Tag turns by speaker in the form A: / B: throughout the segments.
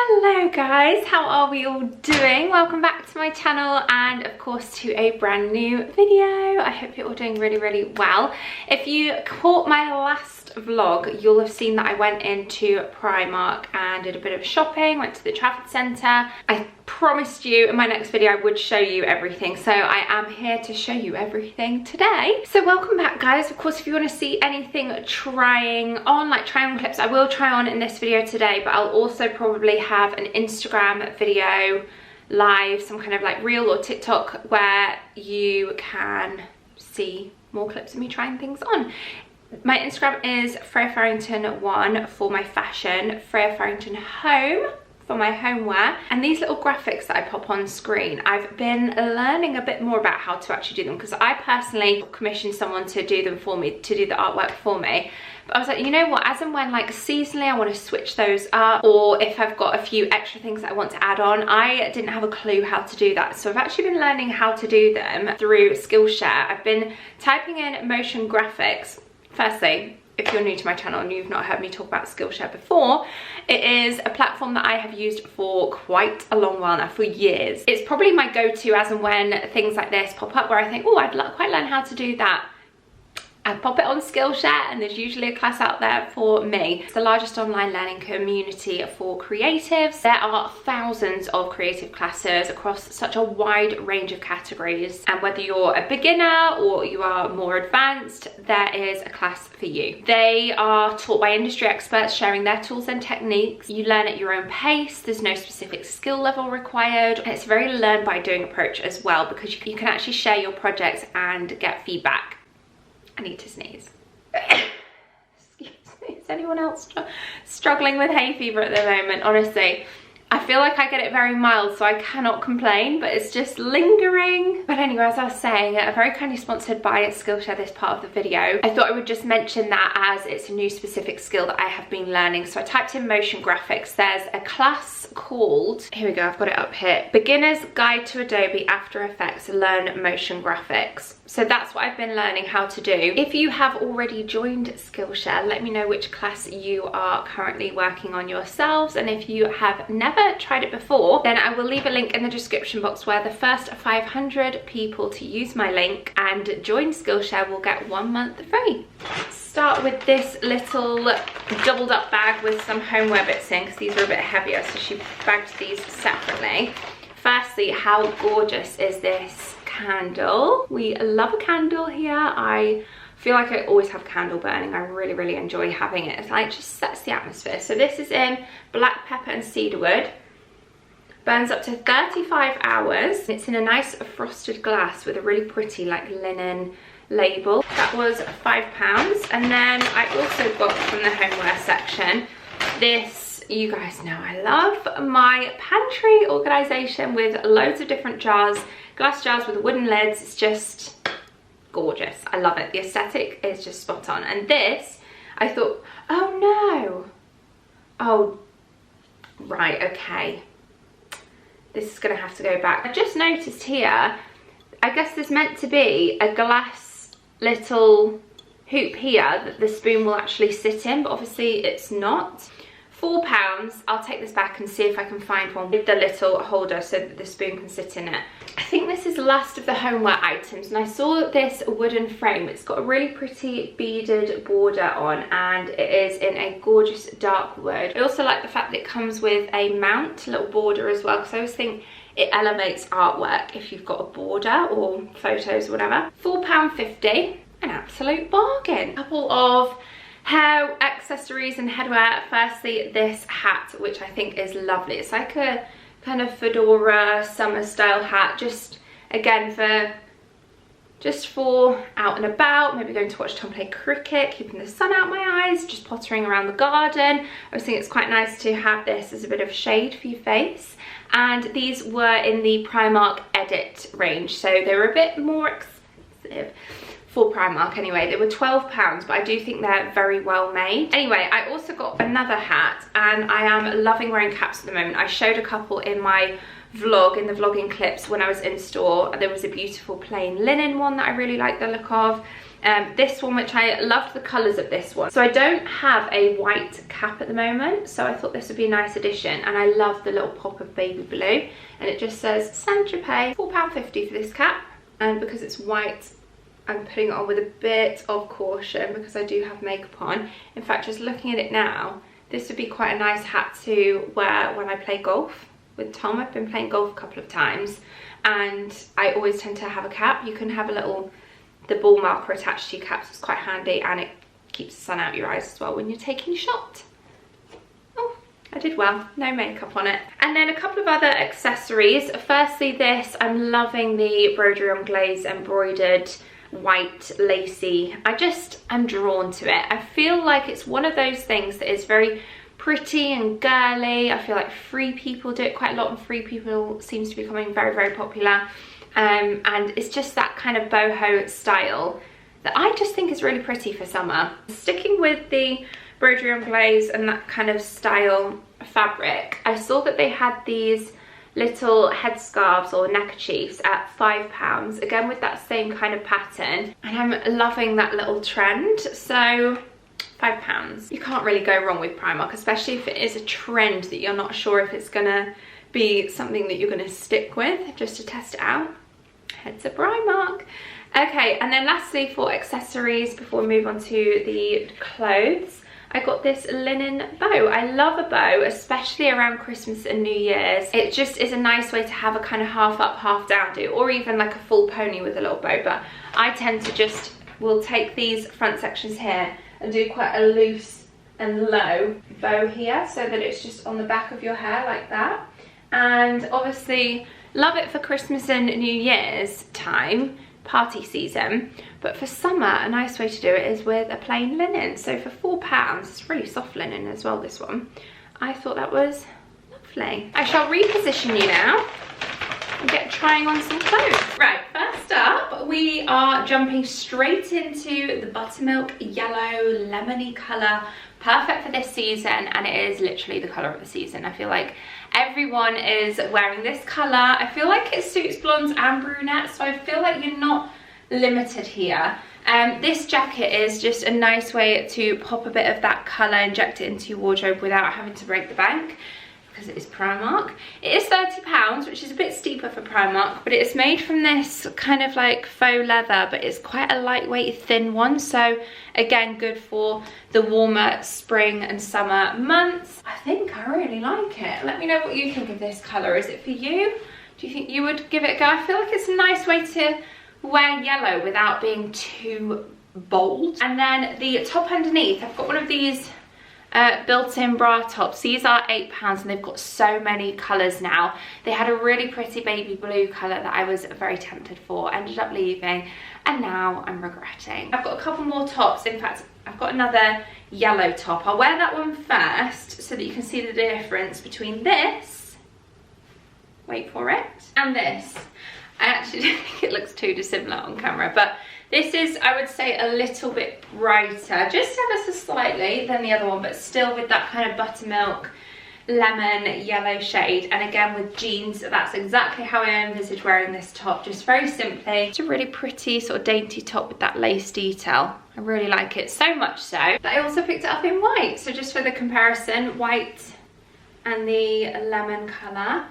A: Hello guys, how are we all doing? Welcome back to my channel and of course to a brand new video. I hope you're all doing really well. If you caught my last vlog, you'll have seen that I went into Primark and did a bit of shopping, went to the Trafford Centre. I promised you in my next video I would show you everything, so I am here to show you everything today. So welcome back guys. Of course, if you want to see anything trying on, like try on clips, I will try on in this video today, but I'll also probably have an Instagram video live, some kind of like reel or TikTok where you can see more clips of me trying things on. My Instagram is freyafarrington1 for my fashion, freyafarrington home for my homeware, and these little graphics that I pop on screen, I've been learning a bit more about how to actually do them, because I personally commissioned someone to do them for me, to do the artwork for me. But I was like, you know what, as and when like seasonally I want to switch those up, or if I've got a few extra things that I want to add on, I didn't have a clue how to do that. So I've actually been learning how to do them through Skillshare. I've been typing in motion graphics. Firstly, if you're new to my channel and you've not heard me talk about Skillshare before, it is a platform that I have used for quite a long while now, for years. It's probably my go-to as and when things like this pop up where I think, oh, I'd quite learn how to do that. I pop it on Skillshare and there's usually a class out there for me. It's the largest online learning community for creatives. There are thousands of creative classes across such a wide range of categories, and whether you're a beginner or you are more advanced, there is a class for you. They are taught by industry experts sharing their tools and techniques. You learn at your own pace. There's no specific skill level required, and it's a very learn by doing approach as well, because you can actually share your projects and get feedback. I need to sneeze. Excuse me. Is anyone else struggling with hay fever at the moment? Honestly, I feel like I get it very mild, so I cannot complain, but it's just lingering. But anyway, as I was saying, very kindly sponsored by Skillshare, this part of the video. I thought I would just mention that as it's a new specific skill that I have been learning. So I typed in motion graphics. There's a class called, here we go, I've got it up here, Beginner's Guide to Adobe After Effects Learn Motion Graphics. So that's what I've been learning how to do. If you have already joined Skillshare, let me know which class you are currently working on yourselves. And if you have never tried it before, then I will leave a link in the description box where the first 500 people to use my link and join Skillshare will get 1 month free. Start with this little doubled up bag with some homeware bits in, because these are a bit heavier, so she bagged these separately. Firstly, how gorgeous is this candle? We love a candle here. I feel like I always have candle burning. I really enjoy having it. It's like, just sets the atmosphere. So this is in black pepper and cedarwood. Burns up to 35 hours. It's in a nice frosted glass with a really pretty like linen label. That was £5. And then I also got from the homeware section this, you guys know I love my pantry organisation with loads of different jars, glass jars with wooden lids. It's just gorgeous. I love it. The aesthetic is just spot on. And this, I thought, oh no. Oh, right, okay. This is gonna have to go back. I just noticed here, I guess there's meant to be a glass little hoop here that the spoon will actually sit in, but obviously it's not. £4. I'll take this back and see if I can find one with the little holder so that the spoon can sit in it. I think this is the last of the homeware items, and I saw this wooden frame. It's got a really pretty beaded border on, and it is in a gorgeous dark wood. I also like the fact that it comes with a mount, a little border as well, because I always think it elevates artwork if you've got a border or photos or whatever. £4.50, an absolute bargain. A couple of hair accessories and headwear. Firstly, this hat, which I think is lovely. It's like a kind of fedora summer style hat, just again for out and about, maybe going to watch Tom play cricket, keeping the sun out my eyes, just pottering around the garden. I think it's quite nice to have this as a bit of shade for your face. And these were in the Primark Edit range, so they were a bit more expensive. for Primark anyway. They were £12, but I do think they're very well made. Anyway, I also got another hat, and I am loving wearing caps at the moment. I showed a couple in my vlog, in the vlogging clips when I was in store. There was a beautiful plain linen one that I really like the look of. This one, which I loved the colours of this one. So I don't have a white cap at the moment, so I thought this would be a nice addition, and I love the little pop of baby blue, and it just says Saint-Tropez, £4.50 for this cap. And because it's white, I'm putting it on with a bit of caution because I do have makeup on. In fact, just looking at it now, this would be quite a nice hat to wear when I play golf with Tom. I've been playing golf a couple of times, and I always tend to have a cap. You can have the ball marker attached to your caps. It's quite handy, and it keeps the sun out your eyes as well when you're taking a shot. Oh, I did well, no makeup on it. And then a couple of other accessories. Firstly, this, I'm loving the broderie on glaze embroidered white lacy. I'm drawn to it. I feel like it's one of those things that is very pretty and girly. I feel like Free People do it quite a lot, and Free People seems to be becoming very, very popular. And it's just that kind of boho style that I just think is really pretty for summer. Sticking with the broderie on glaze and that kind of style fabric, I saw that they had these little headscarves or neckerchiefs at £5, again with that same kind of pattern, and I'm loving that little trend. So £5, you can't really go wrong with Primark, especially if it is a trend that you're not sure if it's gonna be something that you're gonna stick with. Just to test it out, head to Primark. Okay, and then lastly, for accessories before we move on to the clothes, I got this linen bow. I love a bow, especially around Christmas and New Year's. It just is a nice way to have a kind of half up, half down do, or even like a full pony with a little bow. But I tend to will take these front sections here and do quite a loose and low bow here, so that it's just on the back of your hair like that. And obviously love it for Christmas and New Year's time, party season, but for summer a nice way to do it is with a plain linen. So for £4, it's really soft linen as well, this one. I thought that was lovely. I shall reposition you now and get trying on some clothes. Right, first up we are jumping straight into the Buttermilk yellow lemony colour. Perfect for this season, and it is literally the colour of the season. I feel like everyone is wearing this colour. I feel like it suits blondes and brunettes, so I feel like you're not limited here. This jacket is just a nice way to pop a bit of that colour, inject it into your wardrobe without having to break the bank, because it is Primark. It is £30, which is a bit steeper for Primark, but it's made from this kind of like faux leather, but it's quite a lightweight, thin one. So again, good for the warmer spring and summer months. I think I really like it. Let me know what you think of this colour. Is it for you? Do you think you would give it a go? I feel like it's a nice way to wear yellow without being too bold. And then the top underneath, I've got one of these built-in bra tops. These are £8, and they've got so many colours now. They had a really pretty baby blue colour that I was very tempted for, ended up leaving, and now I'm regretting. I've got a couple more tops. In fact, I've got another yellow top. I'll wear that one first so that you can see the difference between this, wait for it, and this. I actually don't think it looks too dissimilar on camera, but this is, I would say, a little bit brighter, just ever so slightly than the other one, but still with that kind of buttermilk lemon yellow shade. And again with jeans, that's exactly how I envisage wearing this top, just very simply. It's a really pretty sort of dainty top with that lace detail. I really like it, so much so that I also picked it up in white. So just for the comparison, white and the lemon colour.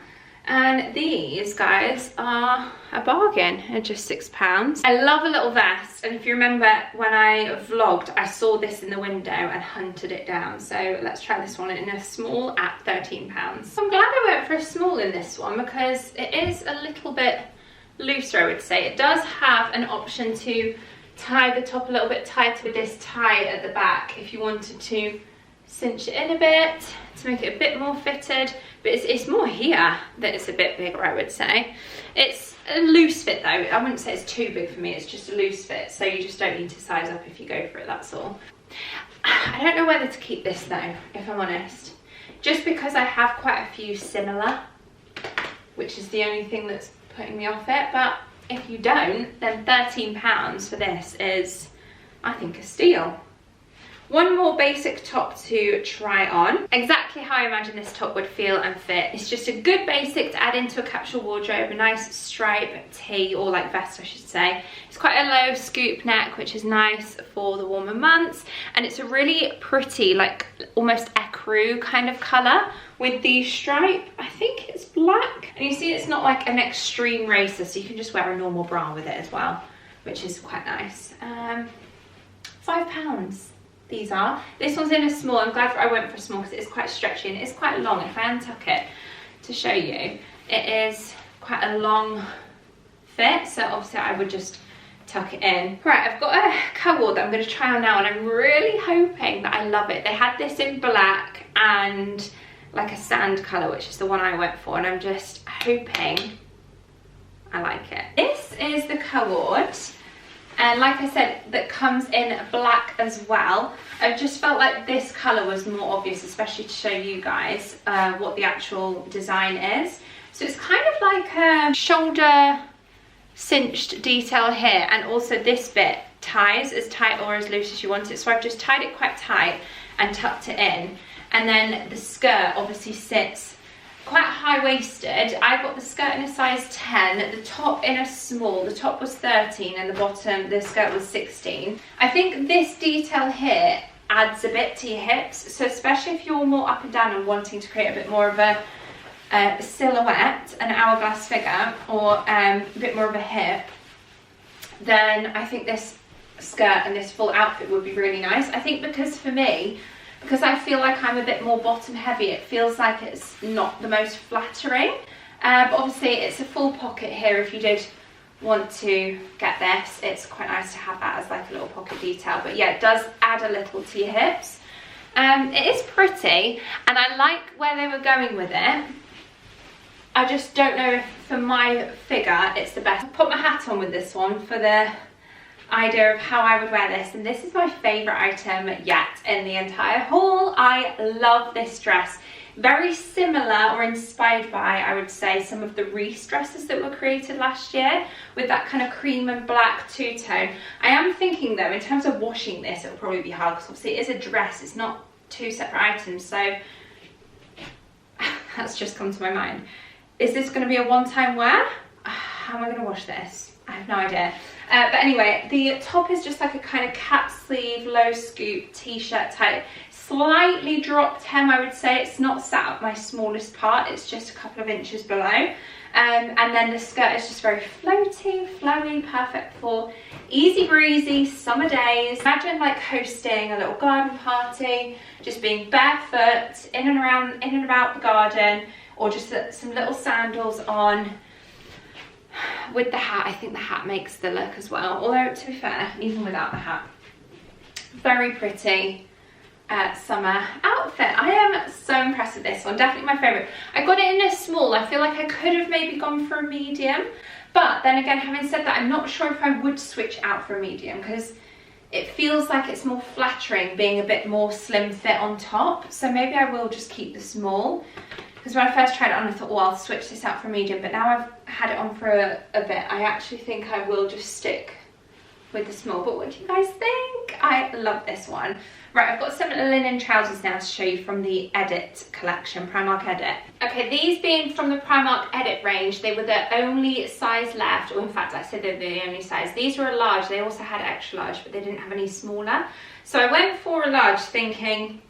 A: And these guys are a bargain at just £6. I love a little vest, and if you remember when I vlogged, I saw this in the window and hunted it down. So let's try this one in a small at £13. I'm glad I went for a small in this one because it is a little bit looser, I would say. It does have an option to tie the top a little bit tighter with this tie at the back if you wanted to cinch it in a bit to make it a bit more fitted, but it's more here that it's a bit bigger, I would say. It's a loose fit though. I wouldn't say it's too big for me, it's just a loose fit, so you just don't need to size up if you go for it, that's all. I don't know whether to keep this though, if I'm honest, just because I have quite a few similar, which is the only thing that's putting me off it, but if you don't, then £13 for this is, I think, a steal. One more basic top to try on. Exactly how I imagine this top would feel and fit. It's just a good basic to add into a capsule wardrobe, a nice stripe tee, or like vest I should say. It's quite a low scoop neck, which is nice for the warmer months, and it's a really pretty, like almost ecru kind of colour with the stripe. I think it's black, and you see it's not like an extreme racer, so you can just wear a normal bra with it as well, which is quite nice. £5 these are. This one's in a small. I'm glad I went for a small because it is quite stretchy and it is quite long. If I untuck it to show you, it is quite a long fit, so obviously I would just tuck it in. Right, I've got a co-ord that I'm going to try on now, and I'm really hoping that I love it. They had this in black and like a sand colour, which is the one I went for, and I'm just hoping I like it. This is the co-ord. And like I said, that comes in black as well. I just felt like this colour was more obvious, especially to show you guys what the actual design is. So it's kind of like a shoulder cinched detail here, and also this bit ties as tight or as loose as you want it. So I've just tied it quite tight and tucked it in. And then the skirt obviously sits quite high-waisted. I got the skirt in a size 10, the top in a small. The top was 13 and the bottom, the skirt was 16. I think this detail here adds a bit to your hips, so especially if you're more up and down and wanting to create a bit more of a silhouette, an hourglass figure, or a bit more of a hip, then I think this skirt and this full outfit would be really nice. I think because for me, because I feel like I'm a bit more bottom heavy, it feels like it's not the most flattering. But obviously it's a full pocket here if you did want to get this. It's quite nice to have that as like a little pocket detail. But yeah, it does add a little to your hips. It is pretty, and I like where they were going with it. I just don't know if for my figure it's the best. I put my hat on with this one for the idea of how I would wear this, and this is my favourite item yet in the entire haul. I love this dress. Very similar or inspired by, I would say, some of the Reese dresses that were created last year with that kind of cream and black two-tone. I am thinking though, in terms of washing this, it'll probably be hard because obviously it is a dress, it's not two separate items, so that's just come to my mind. Is this going to be a one-time wear? How am I going to wash this? I have no idea. But anyway, the top is just like a kind of cap sleeve, low scoop t-shirt type, slightly dropped hem, I would say. It's not sat up my smallest part, it's just a couple of inches below. And then the skirt is just very floaty, flowy, perfect for easy breezy summer days. Imagine like hosting a little garden party, just being barefoot in and about the garden, or just some little sandals on. With the hat, I think the hat makes the look as well, although to be fair, even without the hat, very pretty summer outfit. I am so impressed with this one, definitely my favourite. I got it in a small. I feel like I could have maybe gone for a medium, but then again, having said that, I'm not sure if I would switch out for a medium because it feels like it's more flattering being a bit more slim fit on top, so maybe I will just keep the small. Because when I first tried it on, I thought, oh, I'll switch this out for medium, but now I've had it on for a bit, I actually think I will just stick with the small. But what do you guys think? I love this one. Right, I've got some linen trousers now to show you from the Edit collection, Primark Edit. Okay, these being from the Primark Edit range, they were the only size left, or in fact, I said they're the only size. These were a large, they also had extra large, but they didn't have any smaller. So I went for a large thinking,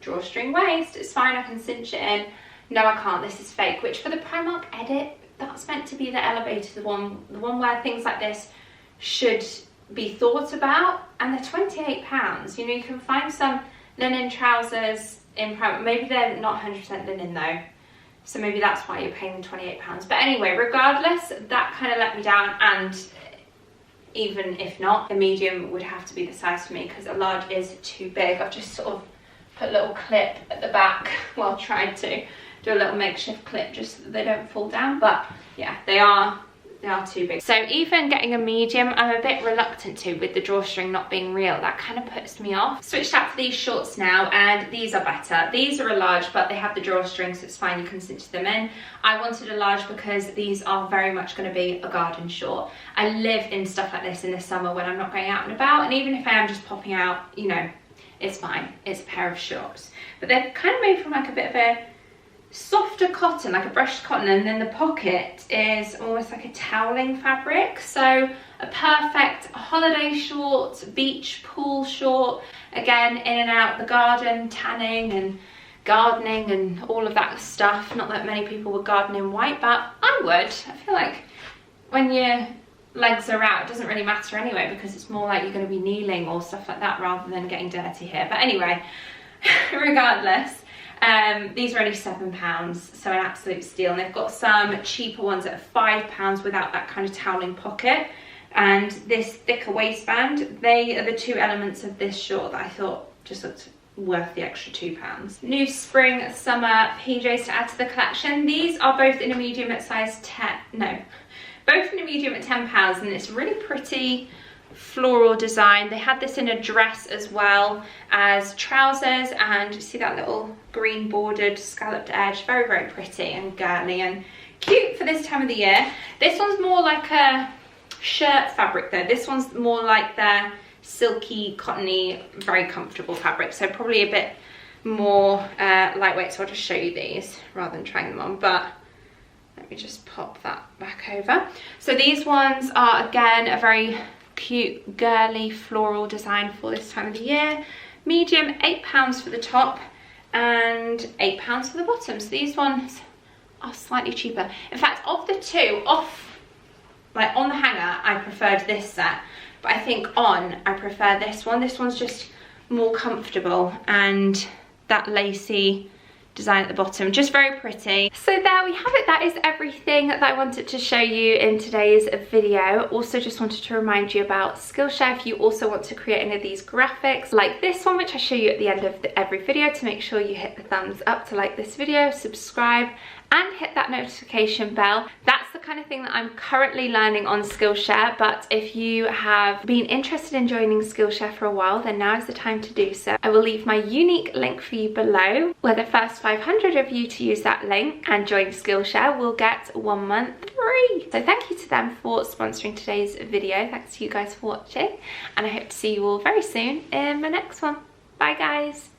A: drawstring waist, it's fine, I can cinch it in. No, I can't, this is fake, which for the Primark Edit, that's meant to be the elevator, the one where things like this should be thought about, and they're £28. You know, you can find some linen trousers in Primark, maybe they're not 100% linen though, so maybe that's why you're paying £28. But anyway, regardless, that kind of let me down, and even if not, a medium would have to be the size for me because a large is too big. I've just sort of put a little clip at the back, well, tried to do a little makeshift clip just so that they don't fall down, but yeah, they are They are too big. So even getting a medium, I'm a bit reluctant to, with the drawstring not being real. That kind of puts me off. Switched out to these shorts now, and these are better. These are a large, but they have the drawstring, so it's fine, you can cinch them in. I wanted a large because these are very much going to be a garden short. I live in stuff like this in the summer when I'm not going out and about, and even if I am just popping out, you know, it's fine. It's a pair of shorts. But they're kind of made from like a bit of a softer cotton, like a brushed cotton, and then the pocket is almost like a toweling fabric. So a perfect holiday short, beach pool short, again in and out the garden, tanning and gardening and all of that stuff. Not that many people would garden in white, but I would. I feel like when your legs are out, it doesn't really matter anyway, because it's more like you're going to be kneeling or stuff like that rather than getting dirty here. But anyway, regardless, these are only £7, so an absolute steal. And they've got some cheaper ones at £5 without that kind of toweling pocket and this thicker waistband. They are the two elements of this short that I thought just looked worth the extra £2. New spring summer PJs to add to the collection. These are both in a medium at size 10, no, both in a medium at £10, and it's really pretty floral design. They had this in a dress as well as trousers, and you see that little green bordered scalloped edge. Very, very pretty and girly and cute for this time of the year. This one's more like a shirt fabric though. This one's more like their silky, cottony, very comfortable fabric, so probably a bit more lightweight. So I'll just show you these rather than trying them on, but let me just pop that back over. So these ones are again a very cute girly floral design for this time of the year. Medium, £8 for the top and £8 for the bottom. So these ones are slightly cheaper. In fact, of the two, off like on the hanger I preferred this set, but I think on I prefer this one. This one's just more comfortable, and that lacy design at the bottom, just very pretty. So there we have it. That is everything that I wanted to show you in today's video. Also just wanted to remind you about Skillshare. If you also want to create any of these graphics like this one, which I show you at the end of every video, to make sure you hit the thumbs up to like this video, subscribe and hit that notification bell. That's the kind of thing that I'm currently learning on Skillshare, but if you have been interested in joining Skillshare for a while, then now is the time to do so. I will leave my unique link for you below, where the first 500 of you to use that link and join Skillshare will get 1 month free. So thank you to them for sponsoring today's video. Thanks to you guys for watching, and I hope to see you all very soon in my next one. Bye guys.